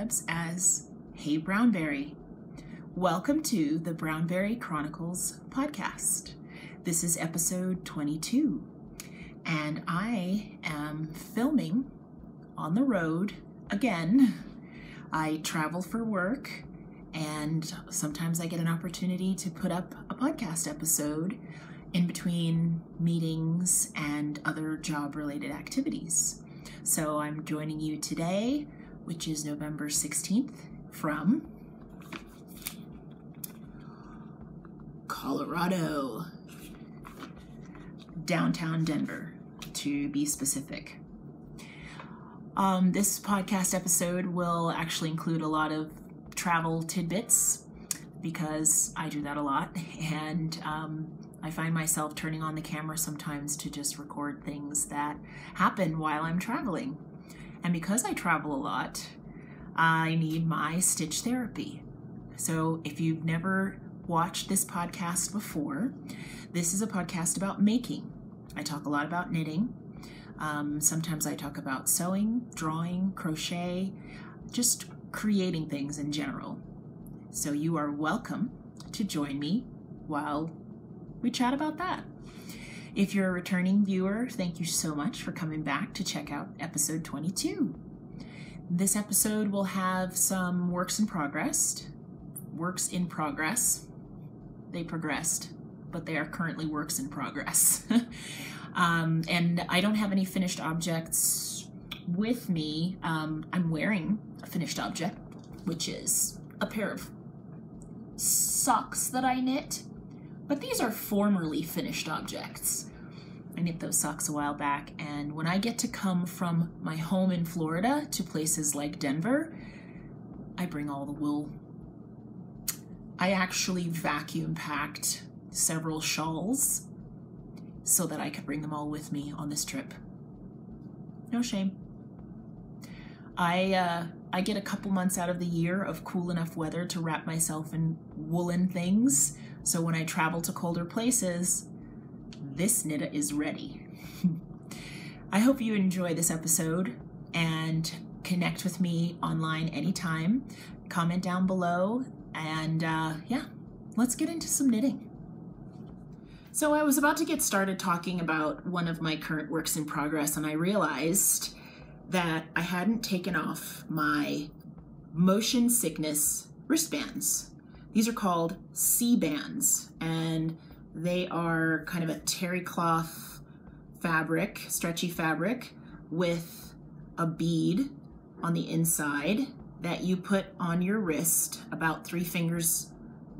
interwebs as heyBrownBerry. Welcome to the BrownBerry Chronicles Podcast. This is episode 22, and I am filming on the road again. I travel for work, and sometimes I get an opportunity to put up a podcast episode in between meetings and other job-related activities. So I'm joining you today, which is November 16th, from Colorado, downtown Denver, to be specific. This podcast episode will actually include a lot of travel tidbits because I do that a lot, and I find myself turning on the camera sometimes to just record things that happen while I'm traveling. And because I travel a lot, I need my stitch therapy. So if you've never watched this podcast before, this is a podcast about making. I talk a lot about knitting. Sometimes I talk about sewing, drawing, crochet, just creating things in general. So you are welcome to join me while we chat about that. If you're a returning viewer, thank you so much for coming back to check out episode 22. This episode will have some works in progress. They progressed, but they are currently works in progress. And I don't have any finished objects with me. I'm wearing a finished object, which is a pair of socks that I knit. But these are formerly finished objects. I knit those socks a while back, and when I get to come from my home in Florida to places like Denver, I bring all the wool. I actually vacuum packed several shawls so that I could bring them all with me on this trip. No shame. I get a couple months out of the year of cool enough weather to wrap myself in woolen things. So when I travel to colder places, this knit is ready. I hope you enjoy this episode and connect with me online anytime. Comment down below, and let's get into some knitting. So I was about to get started talking about one of my current works in progress, and I realized that I hadn't taken off my motion sickness wristbands. These are called C-bands, and they are kind of a terry cloth fabric, stretchy fabric, with a bead on the inside that you put on your wrist about 3 fingers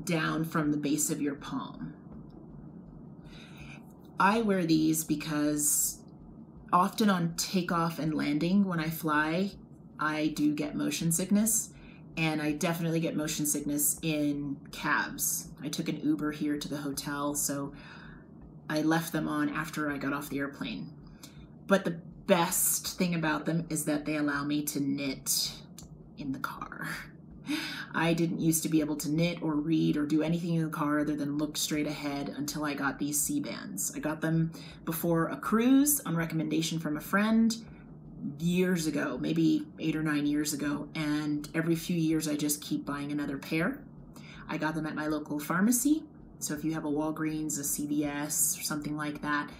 down from the base of your palm. I wear these because often on takeoff and landing when I fly, I do get motion sickness. And I definitely get motion sickness in cabs. I took an Uber here to the hotel, so I left them on after I got off the airplane. But the best thing about them is that they allow me to knit in the car. I didn't used to be able to knit or read or do anything in the car other than look straight ahead until I got these C-bands. I got them before a cruise on recommendation from a friend years ago, maybe 8 or 9 years ago, and every few years I just keep buying another pair. I got them at my local pharmacy, so if you have a Walgreens, a CVS, or something like that,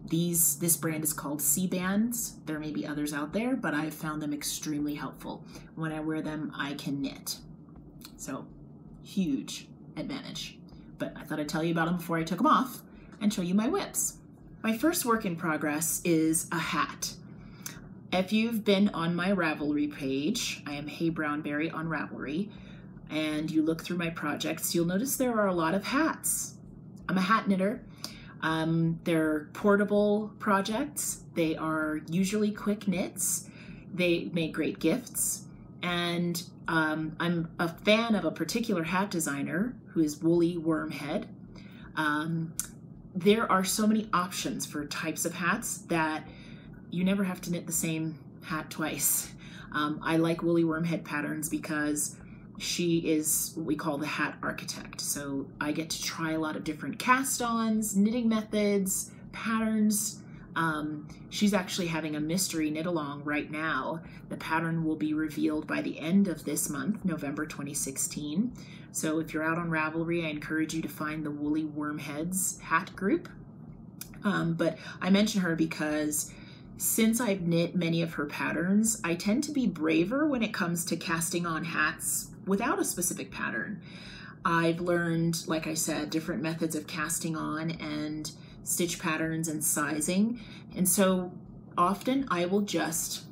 this brand is called C-bands. There may be others out there, but I've found them extremely helpful. When I wear them, I can knit. So, huge advantage. But I thought I'd tell you about them before I took them off and show you my whips. My first work in progress is a hat. If you've been on my Ravelry page, I am heyBrownBerry on Ravelry, and you look through my projects, you'll notice there are a lot of hats. I'm a hat knitter. They're portable projects. They are usually quick knits. They make great gifts. And I'm a fan of a particular hat designer who is Woolly Wormhead. There are so many options for types of hats that you never have to knit the same hat twice. I like Woolly Wormhead patterns because she is what we call the hat architect. So I get to try a lot of different cast-ons, knitting methods, patterns, She's actually having a mystery knit along right now. The pattern will be revealed by the end of this month, November 2016. So if you're out on Ravelry, I encourage you to find the Woolly Wormheads hat group. But I mention her because since I've knit many of her patterns, I tend to be braver when it comes to casting on hats without a specific pattern. I've learned, like I said, different methods of casting on and stitch patterns and sizing. And so often I will just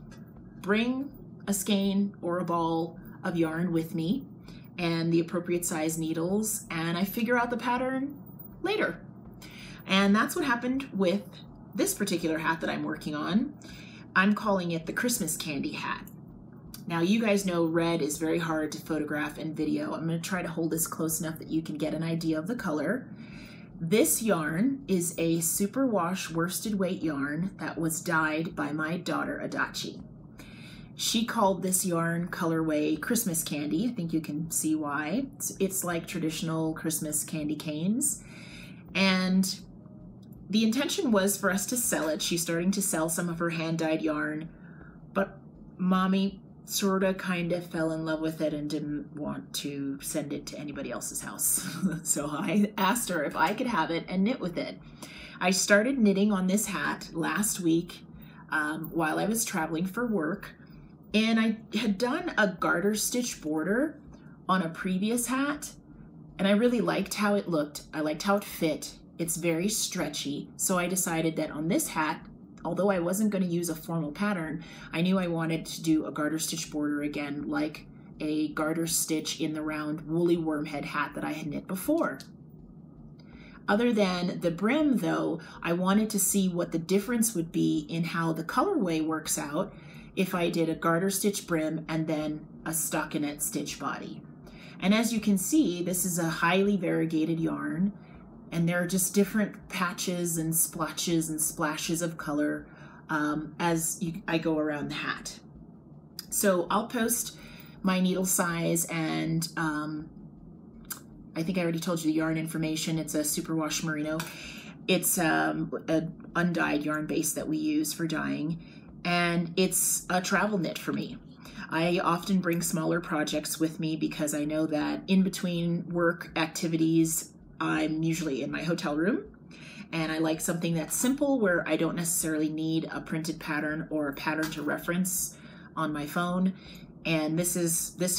bring a skein or a ball of yarn with me and the appropriate size needles, and I figure out the pattern later. And that's what happened with this particular hat that I'm working on. I'm calling it the Christmas candy hat. Now, you guys know red is very hard to photograph and video. I'm going to try to hold this close enough that you can get an idea of the color. This yarn is a superwash worsted weight yarn that was dyed by my daughter Adachi. She called this yarn colorway Christmas candy. I think you can see why. It's like traditional Christmas candy canes. And the intention was for us to sell it. She's starting to sell some of her hand-dyed yarn, but Mommy sorta kind of fell in love with it and didn't want to send it to anybody else's house. So I asked her if I could have it and knit with it. I started knitting on this hat last week while I was traveling for work, and I had done a garter stitch border on a previous hat, and I really liked how it looked. I liked how it fit. It's very stretchy, so I decided that on this hat, although I wasn't going to use a formal pattern, I knew I wanted to do a garter stitch border again, like a garter stitch in the round woolly wormhead hat that I had knit before. Other than the brim, though, I wanted to see what the difference would be in how the colorway works out if I did a garter stitch brim and then a stockinette stitch body. And as you can see, this is a highly variegated yarn, and there are just different patches and splotches and splashes of color I go around the hat. So I'll post my needle size and I think I already told you the yarn information. It's a superwash merino. It's an undyed yarn base that we use for dyeing, and it's a travel knit for me. I often bring smaller projects with me because I know that in between work activities, I'm usually in my hotel room, and I like something that's simple where I don't necessarily need a printed pattern or a pattern to reference on my phone, and this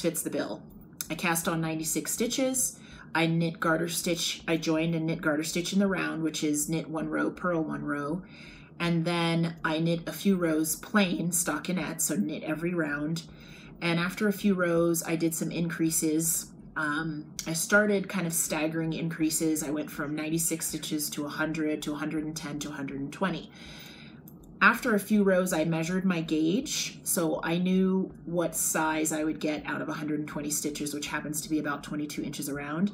fits the bill. I cast on 96 stitches. I knit garter stitch. I joined and knit garter stitch in the round, which is knit 1 row, purl 1 row, and then I knit a few rows plain stockinette, so knit every round. And after a few rows, I did some increases. I started kind of staggering increases. I went from 96 stitches to 100 to 110 to 120. After a few rows, I measured my gauge, so I knew what size I would get out of 120 stitches, which happens to be about 22 inches around.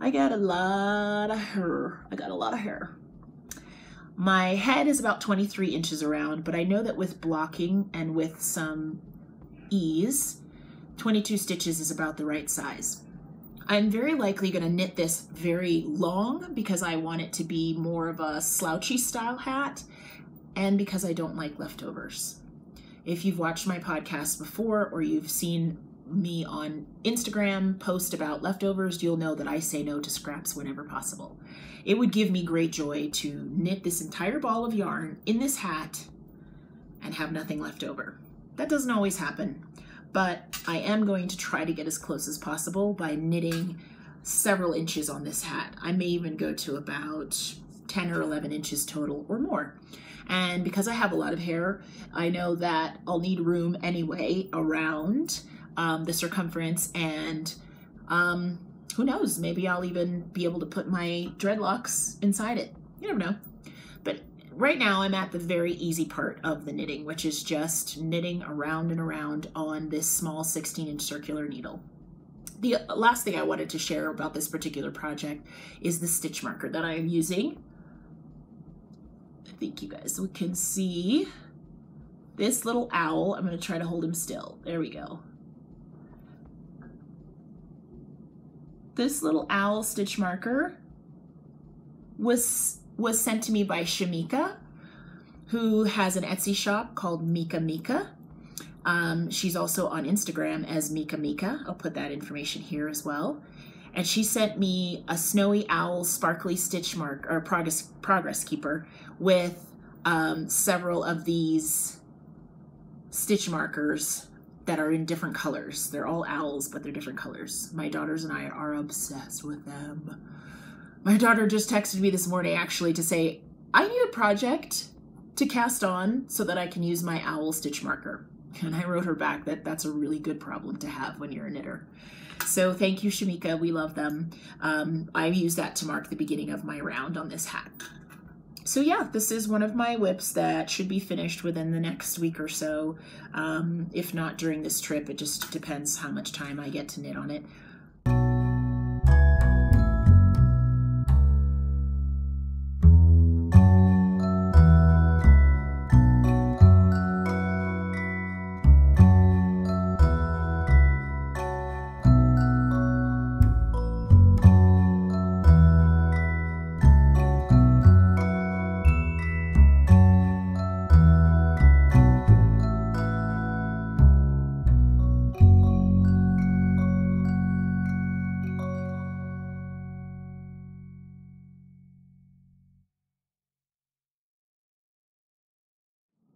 I got a lot of hair. My head is about 23 inches around, but I know that with blocking and with some ease, 22 stitches is about the right size. I'm very likely going to knit this very long because I want it to be more of a slouchy style hat and because I don't like leftovers. If you've watched my podcast before or you've seen me on Instagram post about leftovers, you'll know that I say no to scraps whenever possible. It would give me great joy to knit this entire ball of yarn in this hat and have nothing left over. That doesn't always happen, but I am going to try to get as close as possible by knitting several inches on this hat. I may even go to about 10 or 11 inches total or more. And because I have a lot of hair, I know that I'll need room anyway around the circumference, and who knows, maybe I'll even be able to put my dreadlocks inside it. You never know. But right now I'm at the very easy part of the knitting, which is just knitting around and around on this small 16-inch circular needle. The last thing I wanted to share about this particular project is the stitch marker that I am using. I think you guys can see this little owl. I'm going to try to hold him still. There we go. This little owl stitch marker was sent to me by Shamika, who has an Etsy shop called Mika Mika. She's also on Instagram as Mika Mika. I'll put that information here as well. And she sent me a snowy owl sparkly stitch mark, or progress keeper, with several of these stitch markers that are in different colors. They're all owls, but they're different colors. My daughters and I are obsessed with them. My daughter just texted me this morning actually to say, I need a project to cast on so that I can use my owl stitch marker. And I wrote her back that that's a really good problem to have when you're a knitter. So thank you, Shamika. We love them. I use that to mark the beginning of my round on this hat. So yeah, this is one of my whips that should be finished within the next week or so. If not during this trip, it just depends how much time I get to knit on it.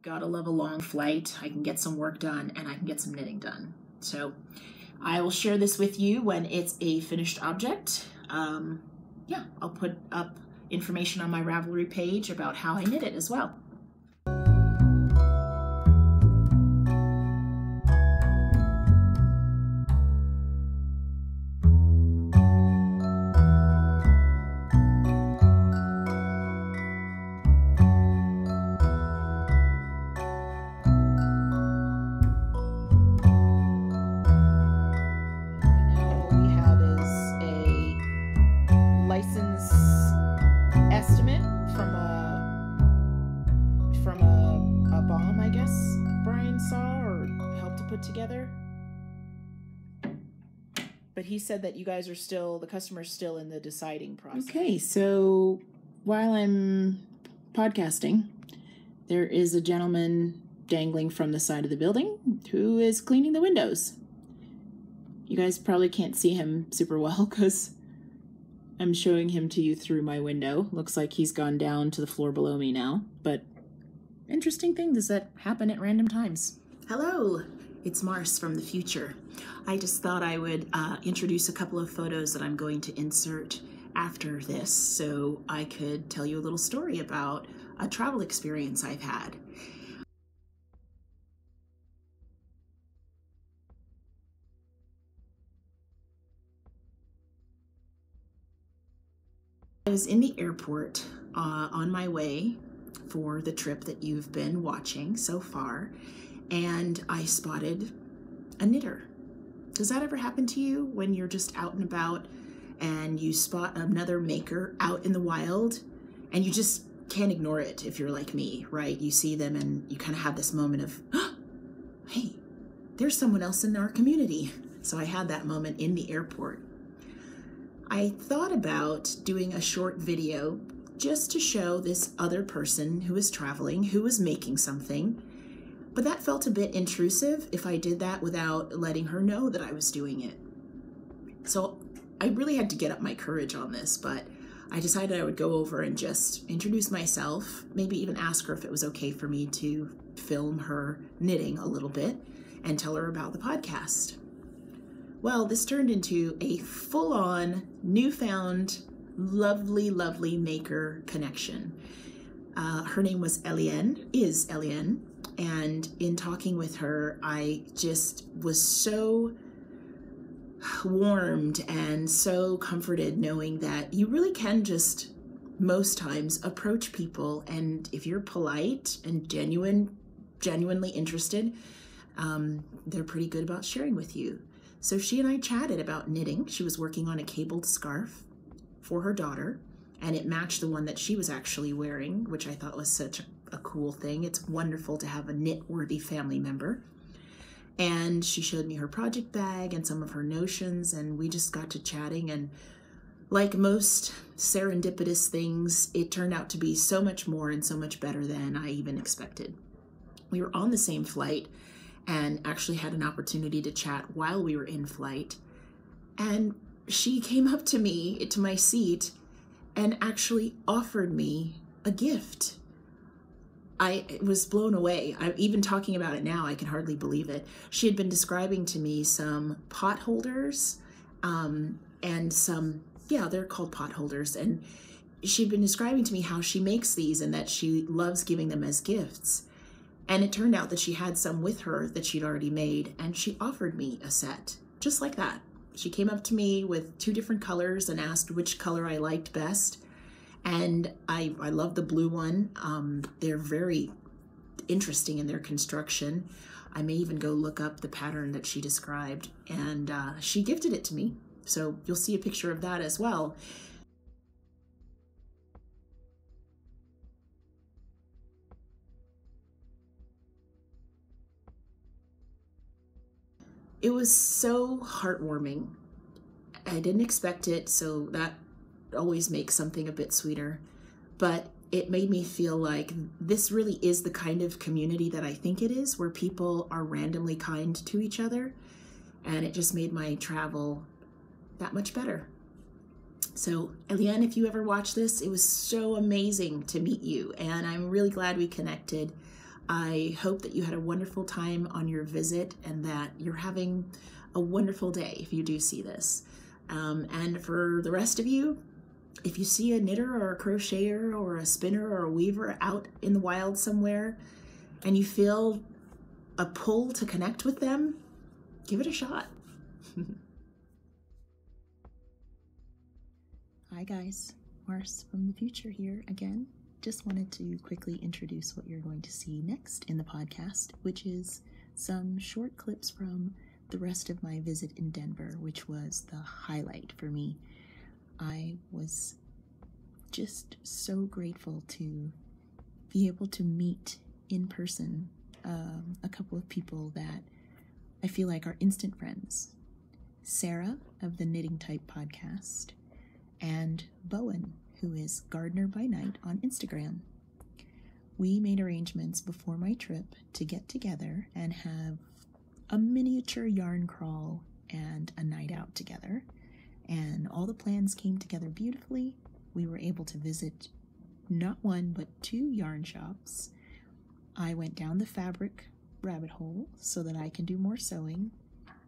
Gotta love a long flight. I can get some work done and I can get some knitting done. So I will share this with you when it's a finished object. Yeah, I'll put up information on my Ravelry page about how I knit it as well. Together, but he said that you guys are still, the customer's still in the deciding process. Okay, so while I'm podcasting, there is a gentleman dangling from the side of the building who is cleaning the windows. You guys probably can't see him super well because I'm showing him to you through my window. Looks like he's gone down to the floor below me now, but interesting things that happen at random times. Hello. It's Mars from the future. I just thought I would introduce a couple of photos that I'm going to insert after this so I could tell you a little story about a travel experience I've had. I was in the airport on my way for the trip that you've been watching so far, and I spotted a knitter. Does that ever happen to you when you're just out and about and you spot another maker out in the wild and you just can't ignore it if you're like me, right? You see them and you kind of have this moment of, oh, hey, there's someone else in our community. So I had that moment in the airport. I thought about doing a short video just to show this other person who was traveling, who was making something. But that felt a bit intrusive if I did that without letting her know that I was doing it. So I really had to get up my courage on this, but I decided I would go over and just introduce myself, maybe even ask her if it was okay for me to film her knitting a little bit and tell her about the podcast. Well, this turned into a full-on, newfound, lovely, lovely maker connection. Her name was is Eliane. And in talking with her, I just was so warmed and so comforted knowing that you really can just, most times, approach people. And if you're polite and genuinely interested, they're pretty good about sharing with you. So she and I chatted about knitting. She was working on a cabled scarf for her daughter, and it matched the one that she was actually wearing, which I thought was such a cool thing. It's wonderful to have a knit-worthy family member. And she showed me her project bag and some of her notions, and we just got to chatting, and Like most serendipitous things, it turned out to be so much more and so much better than I even expected. We were on the same flight and actually had an opportunity to chat while we were in flight. And she came up to me, to my seat, and actually offered me a gift. I was blown away. Even talking about it now, I can hardly believe it. She had been describing to me some pot holders and some, yeah, they're called pot holders. And she'd been describing to me how she makes these and that she loves giving them as gifts. And it turned out that she had some with her that she'd already made, and she offered me a set, just like that. She came up to me with 2 different colors and asked which color I liked best. And I love the blue one. They're very interesting in their construction. I may even go look up the pattern that she described. And she gifted it to me. So you'll see a picture of that as well. It was so heartwarming. I didn't expect it, so that always makes something a bit sweeter. But it made me feel like this really is the kind of community that I think it is, where people are randomly kind to each other. And it just made my travel that much better. So, Eliane, if you ever watch this, it was so amazing to meet you, and I'm really glad we connected. I hope that you had a wonderful time on your visit and that you're having a wonderful day if you do see this. And for the rest of you, if you see a knitter or a crocheter or a spinner or a weaver out in the wild somewhere and you feel a pull to connect with them, give it a shot. Hi guys, Mars from the future here again. Just wanted to quickly introduce what you're going to see next in the podcast, which is some short clips from the rest of my visit in Denver, which was the highlight for me. I was just so grateful to be able to meet in person a couple of people that I feel like are instant friends. Sara of the Knitting Type podcast and Bowen, who is Gardener by Night on Instagram. We made arrangements before my trip to get together and have a miniature yarn crawl and a night out together. And all the plans came together beautifully. We were able to visit not 1, but 2 yarn shops. I went down the fabric rabbit hole so that I can do more sewing,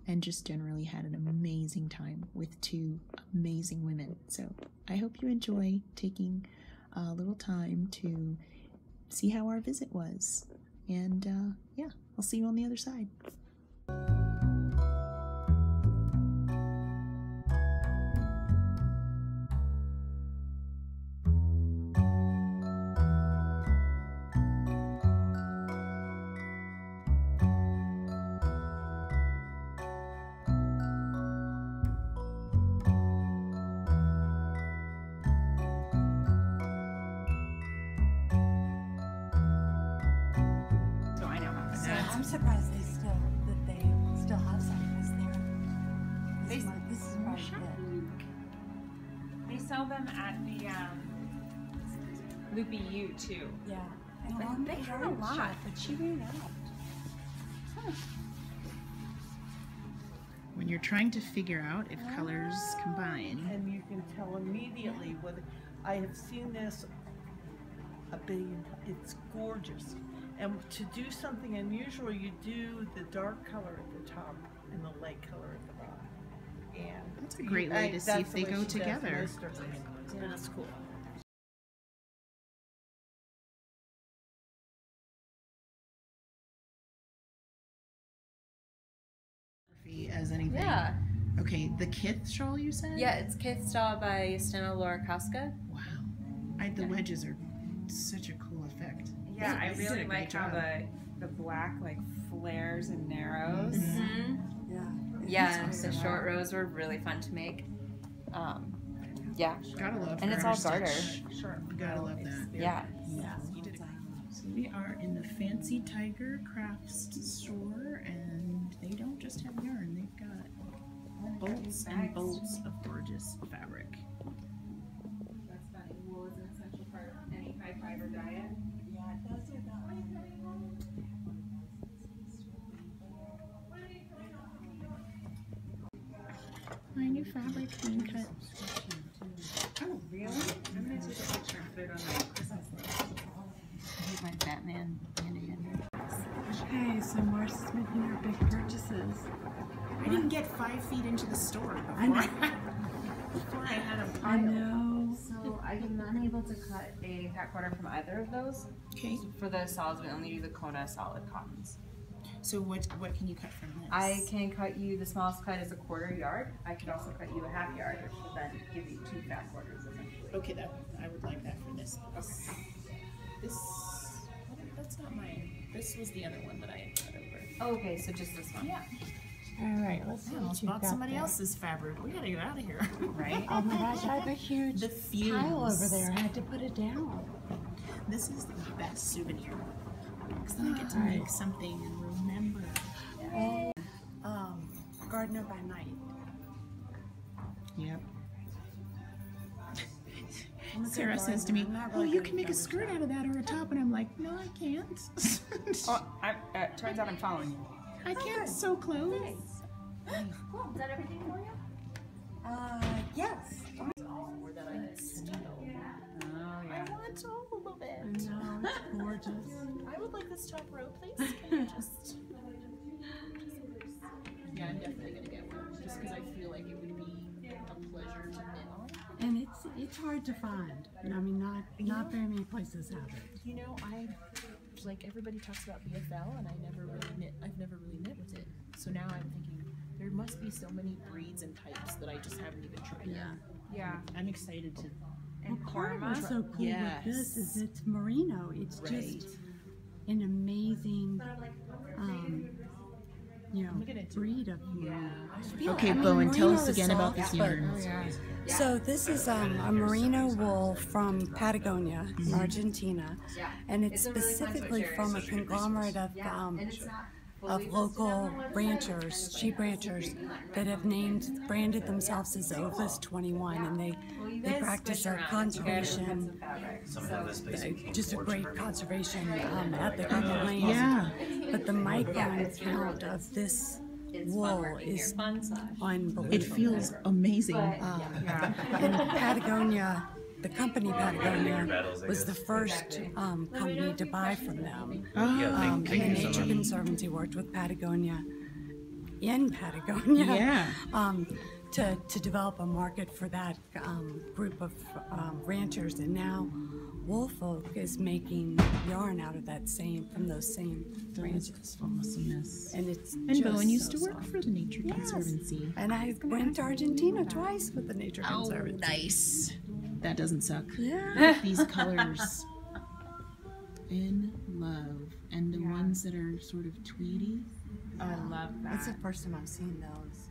and just generally had an amazing time with 2 amazing women. So I hope you enjoy taking a little time to see how our visit was. And yeah, I'll see you on the other side. I'm surprised they still have some because this is probably good. They sell them at the Loopy U too. Yeah. They have a lot, but she ran out. Huh. When you're trying to figure out if colors combine. And you can tell immediately whether I have seen this a billion times. It's gorgeous. And to do something unusual, you do the dark color at the top and the light color at the bottom. And that's a great way to see if they go together. But it's cool. As anything. Yeah. Okay, the Kith shawl you said? Yeah, it's Kith Style by Steno Laura Casca. Wow. The wedges are such a cool effect. Yeah, I They did really a great like how job. the black like flares and narrows. Mm-hmm. Yeah. Yeah, the short rows were really fun to make. Yeah. Gotta love And it's her all garter. stitch. Sure. Gotta love that. Yeah. You did it. So we are in the Fancy Tiger Crafts store, and they don't just have yarn, they've got bolts and bolts of gorgeous fabric. diet. Yeah, those are the. My new fabric being cut. Oh, really? I'm gonna take a picture and put it on my Christmas list. My Batman handy. Okay, so Marcy's making her big purchases. I didn't get 5 feet into the store before I know. before I had a I pile. know. So I am unable to cut a fat quarter from either of those. Okay. For the solids, we only do the Kona solid cottons. So what can you cut from this? I can cut you, the smallest cut is a 1/4 yard. I could also cut you a 1/2 yard, which will then give you 2 fat quarters essentially. Okay, I would like that for this. This that's not mine. This was the other one that I had cut over. Oh, okay, so just this one. Yeah. All right, let's see I what almost you bought got somebody there. else's fabric. We gotta get out of here. Right? Oh my gosh, I have a huge The fumes. pile over there. I had to put it down. This is the best souvenir. Because then I get to make something and remember. Gardener by Night. Yep. I'm a good Sarah says to me, gardener. I'm not "Oh, really you good can make a at skirt out of that or a top," and I'm like, "No, I can't. Oh, turns out I'm following you. I can't sew clothes." Cool. Is that everything for you? Yes. Oh, yeah. I want all of I it. know, it's gorgeous. I would like this top row, please. Can you just? Yeah, I'm definitely gonna get one, just because I feel like it would be a pleasure to knit on. And it's hard to find. I mean, not very many places have it. You know, like everybody talks about BFL, and I've never really knit with it. So now I'm thinking there must be so many breeds and types that I just haven't even tried yet. Yeah. I'm excited to. And Part of what's Karma. so cool with this is it's merino. It's just an amazing, breed of merino. Okay, Bowen, tell us again about this yarn. So this is a merino wool from Patagonia, Argentina, and it's specifically from a conglomerate of local ranchers, sheep ranchers, that have branded themselves as Ovis 21, and they practice their conservation, just a great conservation ethic on the land. Yeah. But the micron count of this wool is unbelievable. It feels amazing. And Patagonia, the company Patagonia, was the first company to buy from them. And the Nature Conservancy worked with Patagonia in Patagonia to develop a market for that group of ranchers. And now Woolfolk is making yarn out of from those same ranches. Awesomeness. And it's And Bowen used to work for the Nature Conservancy. And I went to Argentina twice with the Nature Conservancy. Nice. That doesn't suck. Yeah. These colors. In love. And the ones that are sort of tweedy. I love That's the that. first time I've seen those.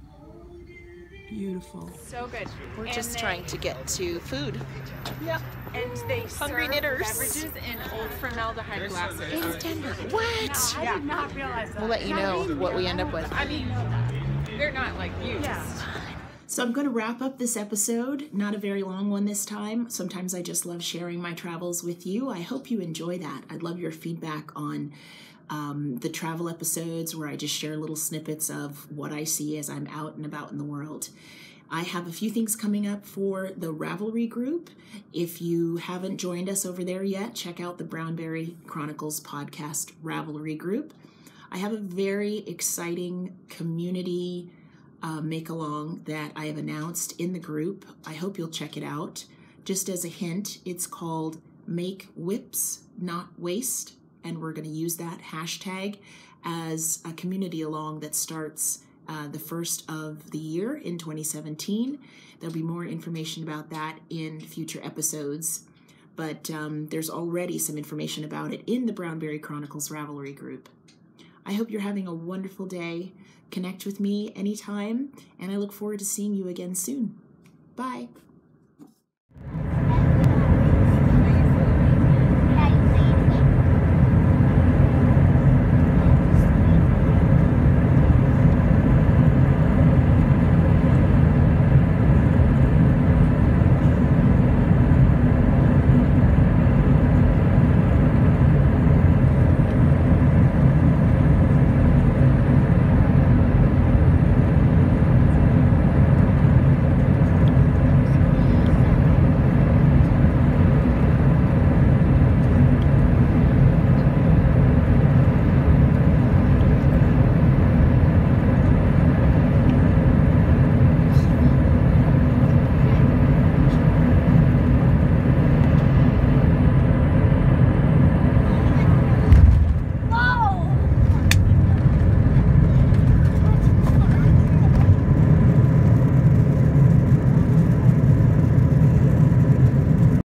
Beautiful. So good. We're And just they- trying to get to food. Yep. And they Hungry serve knitters. beverages in old formaldehyde glasses. What? I did not realize that. We'll let you know what we end up with. I mean, they're not like used. So I'm going to wrap up this episode. Not a very long one this time. Sometimes I just love sharing my travels with you. I hope you enjoy that. I'd love your feedback on the travel episodes where I just share little snippets of what I see as I'm out and about in the world. I have a few things coming up for the Ravelry group. If you haven't joined us over there yet, check out the BrownBerry Chronicles Podcast Ravelry group. I have a very exciting community make-along that I have announced in the group. I hope you'll check it out. Just as a hint, it's called Make Whips, Not Waste, and we're going to use that hashtag as a community along that starts the first of the year in 2017. There'll be more information about that in future episodes, but there's already some information about it in the BrownBerry Chronicles Ravelry group. I hope you're having a wonderful day. Connect with me anytime, and I look forward to seeing you again soon. Bye.